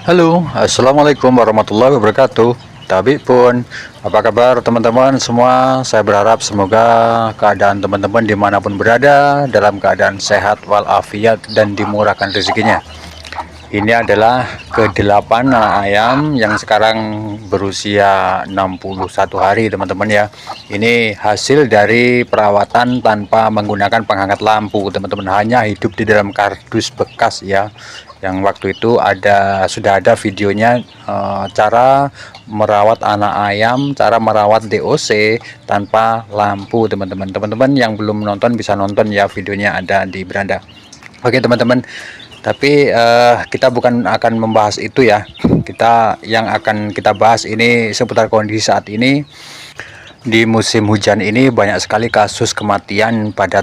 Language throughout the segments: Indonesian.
Halo, assalamualaikum warahmatullahi wabarakatuh. Tabi pun, apa kabar teman-teman semua? Saya berharap semoga keadaan teman-teman dimanapun berada dalam keadaan sehat walafiat dan dimurahkan rezekinya. Ini adalah ke-8 ayam yang sekarang berusia 61 hari teman-teman ya. Ini hasil dari perawatan tanpa menggunakan penghangat lampu teman-teman, hanya hidup di dalam kardus bekas ya. Yang waktu itu sudah ada videonya, cara merawat anak ayam, cara merawat DOC tanpa lampu teman-teman. Teman-teman yang belum nonton bisa nonton ya, videonya ada di beranda. Oke teman-teman, tapi kita bukan akan membahas itu ya. Yang akan kita bahas ini seputar kondisi saat ini. Di musim hujan ini banyak sekali kasus kematian pada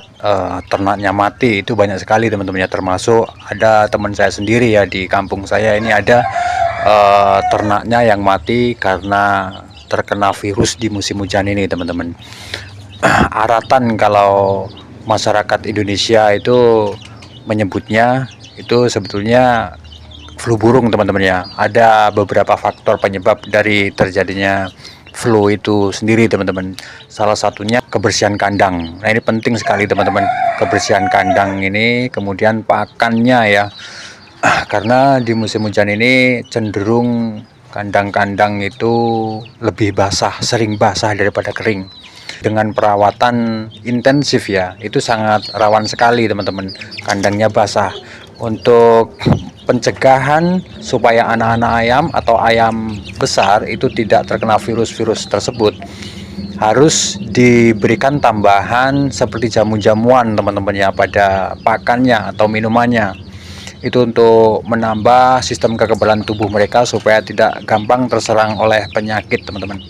ternaknya mati, itu banyak sekali teman-teman ya. Termasuk ada teman saya sendiri ya, di kampung saya ini ada ternaknya yang mati karena terkena virus di musim hujan ini teman-teman. Aratan kalau masyarakat Indonesia itu menyebutnya itu sebetulnya flu burung teman-teman ya. Ada beberapa faktor penyebab dari terjadinya flu itu sendiri teman-teman. Salah satunya kebersihan kandang. Nah ini penting sekali teman-teman, kebersihan kandang ini, kemudian pakannya ya. Karena di musim hujan ini cenderung kandang-kandang itu lebih basah, sering basah daripada kering. Dengan perawatan intensif ya, itu sangat rawan sekali teman-teman, kandangnya basah. Untuk pencegahan supaya anak-anak ayam atau ayam besar itu tidak terkena virus-virus tersebut, harus diberikan tambahan seperti jamu-jamuan teman-teman ya pada pakannya atau minumannya. Itu untuk menambah sistem kekebalan tubuh mereka supaya tidak gampang terserang oleh penyakit teman-teman.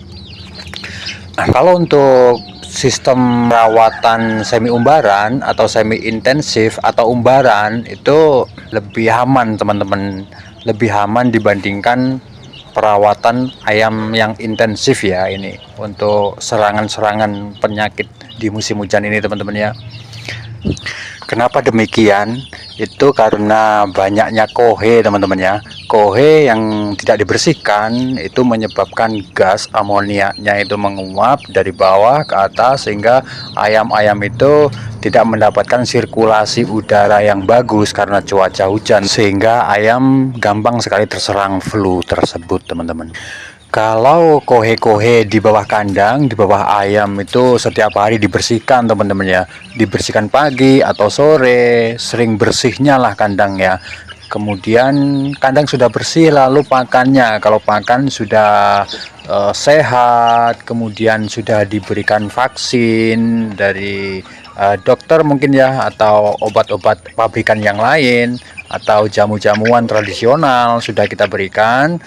Nah, kalau untuk sistem perawatan semi umbaran atau semi intensif atau umbaran itu lebih aman teman-teman, lebih aman dibandingkan perawatan ayam yang intensif ya, ini untuk serangan-serangan penyakit di musim hujan ini teman-teman ya. Kenapa demikian? Itu karena banyaknya kohe teman-teman ya. Kohe yang tidak dibersihkan itu menyebabkan gas amoniaknya itu menguap dari bawah ke atas, sehingga ayam-ayam itu tidak mendapatkan sirkulasi udara yang bagus karena cuaca hujan, sehingga ayam gampang sekali terserang flu tersebut teman-teman. Kalau kohe-kohe di bawah kandang, di bawah ayam itu setiap hari dibersihkan teman-teman ya. Dibersihkan pagi atau sore, sering bersihnya lah kandang ya. Kemudian kandang sudah bersih, lalu pakannya, kalau pakan sudah sehat, kemudian sudah diberikan vaksin dari dokter mungkin ya, atau obat-obat pabrikan yang lain, atau jamu-jamuan tradisional sudah kita berikan.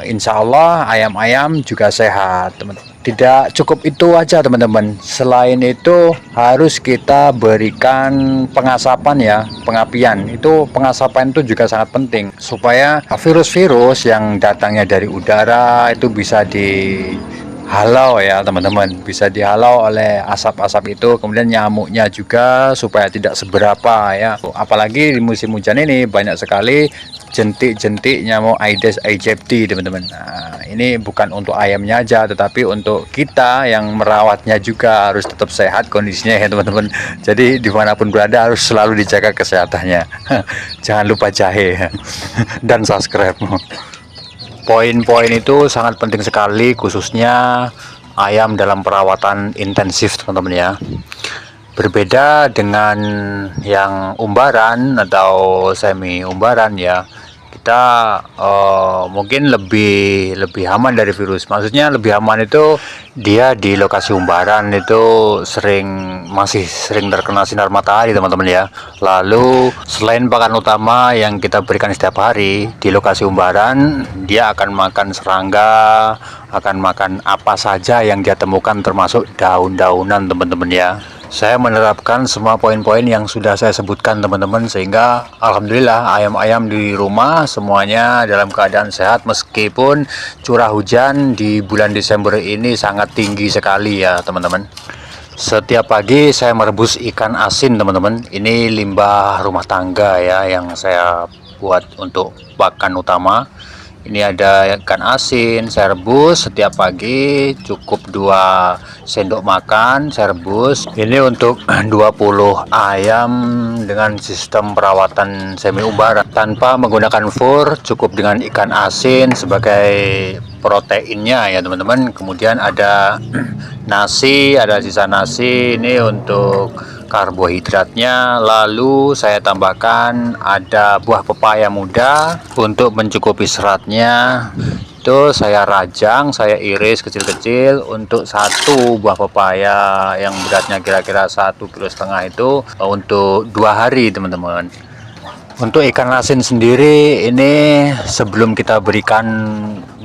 Insya Allah ayam-ayam juga sehat teman-teman. Tidak cukup itu aja teman-teman, selain itu harus kita berikan pengasapan ya, pengapian. Itu pengasapan itu juga sangat penting supaya virus-virus yang datangnya dari udara itu bisa dihalau ya teman-teman, bisa dihalau oleh asap-asap itu. Kemudian nyamuknya juga supaya tidak seberapa ya, apalagi di musim hujan ini banyak sekali jentik-jentik nyamuk Aedes aegypti teman-teman. Nah, ini bukan untuk ayamnya aja, tetapi untuk kita yang merawatnya juga harus tetap sehat kondisinya ya teman-teman. Jadi dimanapun berada harus selalu dijaga kesehatannya. Jangan lupa jahe dan subscribe. Poin-poin itu sangat penting sekali, khususnya ayam dalam perawatan intensif teman-teman ya. Berbeda dengan yang umbaran atau semi umbaran ya, kita mungkin lebih aman dari virus. Maksudnya lebih aman itu dia di lokasi umbaran itu masih sering terkena sinar matahari teman-teman ya. Lalu selain pakan utama yang kita berikan setiap hari di lokasi umbaran, dia akan makan serangga, akan makan apa saja yang dia temukan, termasuk daun-daunan teman-teman ya. Saya menerapkan semua poin-poin yang sudah saya sebutkan teman-teman, sehingga alhamdulillah ayam-ayam di rumah semuanya dalam keadaan sehat, meskipun curah hujan di bulan Desember ini sangat tinggi sekali ya teman-teman. Setiap pagi saya merebus ikan asin teman-teman. Ini limbah rumah tangga ya yang saya buat untuk pakan utama. Ini ada ikan asin saya rebus setiap pagi, cukup 2 sendok makan saya rebus. Ini untuk 20 ayam dengan sistem perawatan semi umbaran tanpa menggunakan fur, cukup dengan ikan asin sebagai proteinnya ya teman-teman. Kemudian ada nasi, ada sisa nasi ini untuk karbohidratnya. Lalu saya tambahkan ada buah pepaya muda untuk mencukupi seratnya. Itu saya rajang, saya iris kecil-kecil untuk 1 buah pepaya yang beratnya kira-kira 1,5 kg itu untuk 2 hari teman-teman. Untuk ikan asin sendiri ini sebelum kita berikan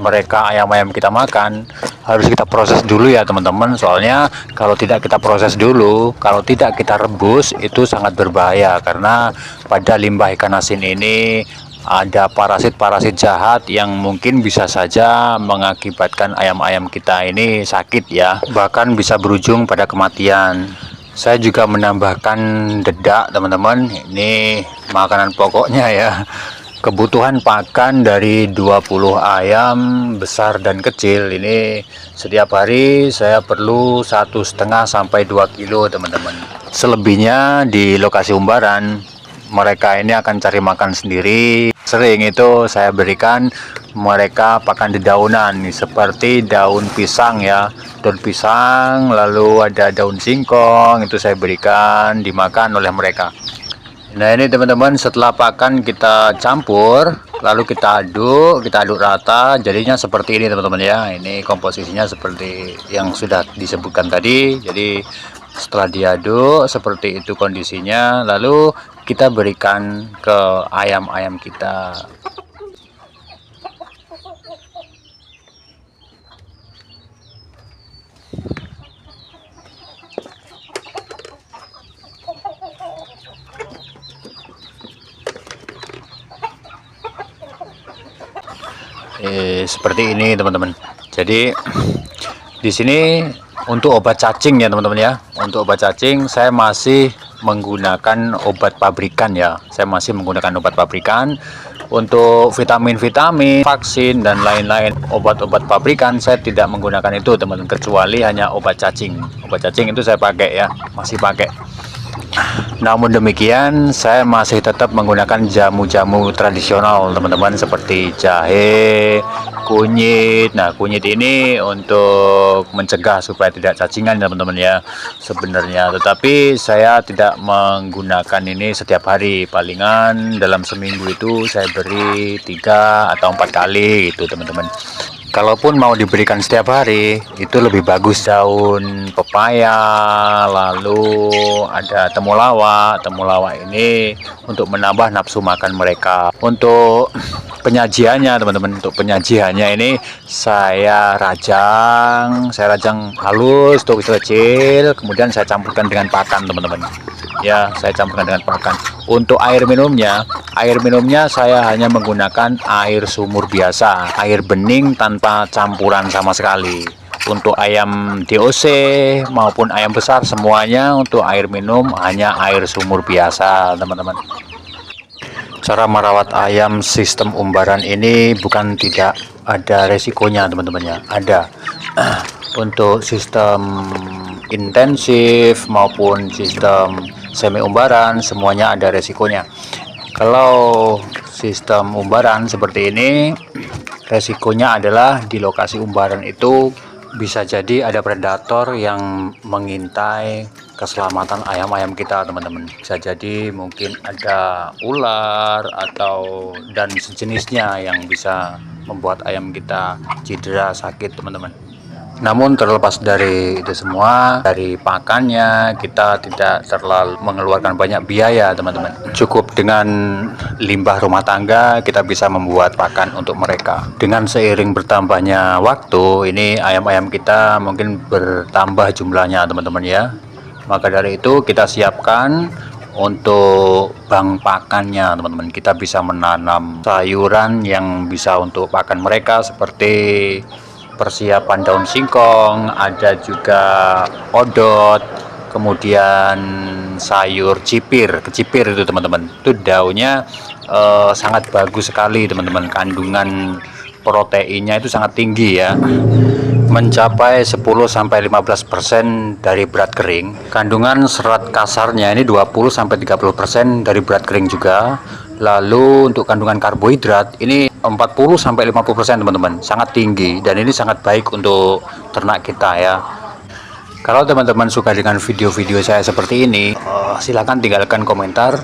mereka ayam-ayam kita makan, harus kita proses dulu ya teman-teman. Soalnya kalau tidak kita proses dulu, kalau tidak kita rebus, itu sangat berbahaya karena pada limbah ikan asin ini ada parasit-parasit jahat yang mungkin bisa saja mengakibatkan ayam-ayam kita ini sakit ya, bahkan bisa berujung pada kematian. Saya juga menambahkan dedak teman-teman, ini makanan pokoknya ya. Kebutuhan pakan dari 20 ayam besar dan kecil ini setiap hari saya perlu 1,5 sampai 2 kilo teman-teman. Selebihnya di lokasi umbaran mereka ini akan cari makan sendiri. Sering itu saya berikan mereka pakan dedaunan seperti daun pisang ya, daun pisang, lalu ada daun singkong, itu saya berikan dimakan oleh mereka. Nah ini teman-teman, setelah pakan kita campur lalu kita aduk rata, jadinya seperti ini teman-teman ya. Ini komposisinya seperti yang sudah disebutkan tadi. Jadi setelah diaduk seperti itu kondisinya, lalu kita berikan ke ayam-ayam kita. Seperti ini teman-teman. Jadi di sini untuk obat cacing ya teman-teman ya. Untuk obat cacing saya masih menggunakan obat pabrikan ya. Saya masih menggunakan obat pabrikan. Untuk vitamin-vitamin, vaksin dan lain-lain obat-obat pabrikan saya tidak menggunakan itu teman-teman, kecuali hanya obat cacing. Obat cacing itu saya pakai ya, masih pakai. Namun demikian saya masih tetap menggunakan jamu-jamu tradisional teman-teman, seperti jahe, kunyit. Nah kunyit ini untuk mencegah supaya tidak cacingan teman-teman ya sebenarnya, tetapi saya tidak menggunakan ini setiap hari. Palingan dalam seminggu itu saya beri 3 atau 4 kali gitu teman-teman. Kalaupun mau diberikan setiap hari itu lebih bagus daun pepaya, lalu ada temulawak. Temulawak ini untuk menambah nafsu makan mereka. Untuk penyajiannya teman-teman, untuk penyajiannya ini saya rajang halus tuh kecil-kecil, kemudian saya campurkan dengan pakan teman-teman ya. Saya campurkan dengan pakan. Untuk air minumnya saya hanya menggunakan air sumur biasa, air bening tanpa campuran sama sekali. Untuk ayam DOC maupun ayam besar semuanya untuk air minum hanya air sumur biasa teman-teman. Cara merawat ayam sistem umbaran ini bukan tidak ada resikonya teman-teman ya, ada. Untuk sistem intensif maupun sistem semi umbaran semuanya ada resikonya. Kalau sistem umbaran seperti ini, resikonya adalah di lokasi umbaran itu bisa jadi ada predator yang mengintai keselamatan ayam-ayam kita teman-teman. Bisa jadi mungkin ada ular atau dan sejenisnya yang bisa membuat ayam kita cedera, sakit teman-teman. Namun terlepas dari itu semua, dari pakannya kita tidak terlalu mengeluarkan banyak biaya teman-teman. Cukup dengan limbah rumah tangga kita bisa membuat pakan untuk mereka. Dengan seiring bertambahnya waktu, ini ayam-ayam kita mungkin bertambah jumlahnya teman-teman ya. Maka dari itu kita siapkan untuk bank pakannya teman-teman. Kita bisa menanam sayuran yang bisa untuk pakan mereka, seperti persiapan daun singkong, ada juga odot, kemudian sayur kecipir itu teman-teman. Itu daunnya sangat bagus sekali teman-teman. Kandungan proteinnya itu sangat tinggi ya, mencapai 10-15% dari berat kering. Kandungan serat kasarnya ini 20-30% dari berat kering juga. Lalu untuk kandungan karbohidrat ini 40-50% teman-teman, sangat tinggi dan ini sangat baik untuk ternak kita ya. Kalau teman-teman suka dengan video-video saya seperti ini, silahkan tinggalkan komentar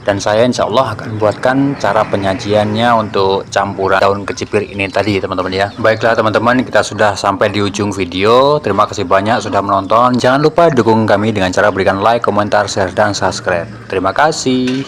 dan saya insya Allah akan buatkan cara penyajiannya untuk campuran daun kecipir ini tadi teman-teman ya. Baiklah teman-teman, kita sudah sampai di ujung video. Terima kasih banyak sudah menonton. Jangan lupa dukung kami dengan cara berikan like, komentar, share, dan subscribe. Terima kasih.